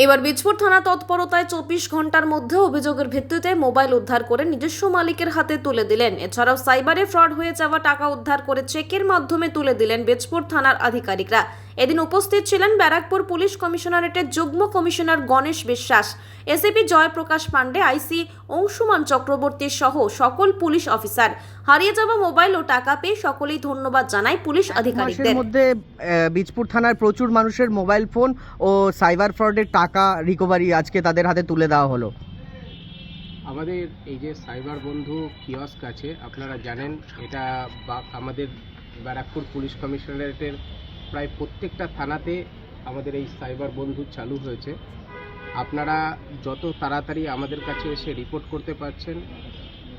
এবার বীজপুর থানা তৎপরতায় 24 ঘন্টার মধ্যে অভিযোগের ভিত্তিতে মোবাইল উদ্ধার করে নিজস্ব মালিকের হাতে তুলে দিলেন। এছাড়াও সাইবারে ফ্রড হয়ে যাওয়া টাকা উদ্ধার করে চেকের মাধ্যমে তুলে দিলেন বীজপুর থানার আধিকারিকরা। এদিন উপস্থিত ছিলেন ব্যারাকপুর পুলিশ কমিশনারেটের যুগ্ম কমিশনার গণেশ বিশ্বাস, এসিপি জয়প্রকাশ পাণ্ডে, আইসি অংশুমান চক্রবর্তী সহ সকল পুলিশ অফিসার। হারিয়ে যাওয়া মোবাইল ও টাকা পেয়ে সকলেই ধন্যবাদ জানায় পুলিশ আধিকারিকদের। মধ্যে বীজপুর থানার প্রচুর মানুষের মোবাইল ফোন ও সাইবার ফ্রডের টাকা রিকভারি আজকে তাদের হাতে তুলে দেওয়া হলো। আমাদের এই যে সাইবার বন্ধু কিয়স্ক আছে, আপনারা জানেন এটা আমাদের ব্যারাকপুর পুলিশ কমিশনারেটের প্রায় প্রত্যেকটা থানাতে আমাদের এই সাইবার বন্ধু চালু হয়েছে। আপনারা যত তাড়াতাড়ি আমাদের কাছে এসে রিপোর্ট করতে পারছেন,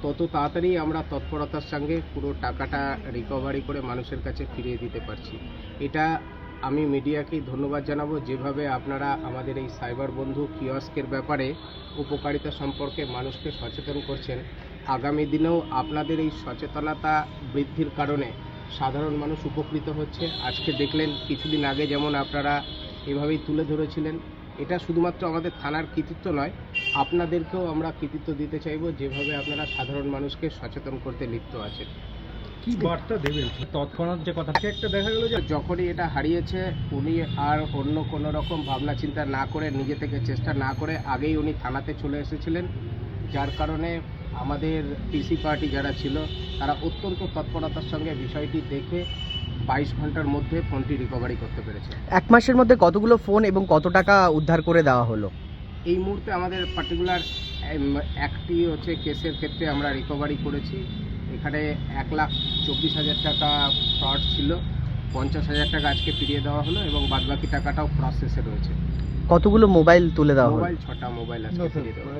তত তাড়াতাড়ি আমরা তৎপরতার সঙ্গে পুরো টাকাটা রিকভারি করে মানুষের কাছে ফিরিয়ে দিতে পারছি। এটা আমি মিডিয়াকেই ধন্যবাদ জানাবো, যেভাবে আপনারা আমাদের এই সাইবার বন্ধু কিয়স্কের ব্যাপারে উপকারিতা সম্পর্কে মানুষকে সচেতন করছেন। আগামী দিনেও আপনাদের এই সচেতনতা বৃদ্ধির কারণে সাধারণ মানুষ উপকৃত হচ্ছে। আজকে দেখলেন, কিছুদিন আগে যেমন আপনারা এভাবেই তুলে ধরেছিলেন। এটা শুধুমাত্র আমাদের থানার কৃতিত্ব নয়, আপনাদেরকেও আমরা কৃতিত্ব দিতে চাইব, যেভাবে আপনারা সাধারণ মানুষকে সচেতন করতে লিপ্ত আছেন। কি বার্তা দেবেন তৎক্ষণাৎ যে কথাকে একটা দেখা গেল যে যখনই এটা হারিয়েছে, উনি আর অন্য কোনো রকম ভাবনা চিন্তা না করে, নিজে থেকে চেষ্টা না করে আগেই উনি থানাতে চলে এসেছিলেন, যার কারণে আমাদের পিসি পার্টি যারা ছিল তারা অত্যন্ত তৎপরতার সঙ্গে বিষয়টি দেখে 22 ঘন্টার মধ্যে ফোনটি রিকভারি করতে পেরেছে। এক মাসের মধ্যে কতগুলো ফোন এবং কত টাকা উদ্ধার করে দেওয়া হলো? এই মুহূর্তে আমাদের পার্টিকুলার একটি হচ্ছে কেসের ক্ষেত্রে আমরা রিকভারি করেছি। এখানে 1,24,000 টাকা ফ্রড ছিল, 50,000 টাকা আজকে ফিরিয়ে দেওয়া হলো এবং বাদবাকি টাকাটাও প্রসেসে রয়েছে। কতগুলো মোবাইল তুলে দেওয়া হলো? মোবাইল 6টা মোবাইল আজকে ফিরিয়ে দেওয়া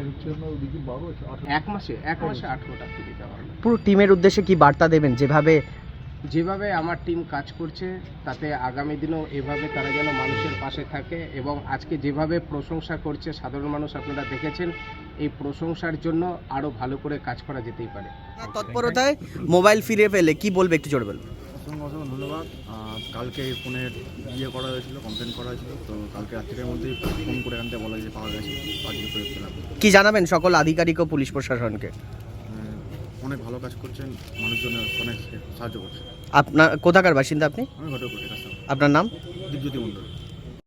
হলো। এক মাসে 18টা ফিরিয়ে দেওয়া হলো। পুরো টিমের উদ্দেশ্যে কি বার্তা দেবেন? যেভাবে আমার টিম কাজ করছে, তাতে আগামী দিনেও এভাবে তারা যেন মানুষের পাশে থাকে, এবং আজকে যেভাবে প্রশংসা করছে সাধারণ মানুষ, আপনারা দেখেছেন, এই প্রশংসার জন্য আরও ভালো করে কাজ করা যেতেই পারে। তৎপরতায় মোবাইল ফিরে পেলে কি বলবে, একটু জোরে বলবে। অসংখ্য ধন্যবাদ। কালকে এই ফোনের করা হয়েছিল, কমপ্লেন করা হয়েছিল, তো কালকে রাত্রির মধ্যেই ফোন করে আনতে বলা যে পাওয়া গেছে, আজকে করে পেলাম। কি জানাবেন সকল আধিকারিক ও পুলিশ প্রশাসনকে? অনেক ভালো কাজ করছেন, মানুষজনের অনেক সাহায্য করছে। আপনার কোথাকার বাসিন্দা আপনি? আমি ঘটক করি রাস্তা। আপনার নাম? দীপজ্যোতি মন্ডল।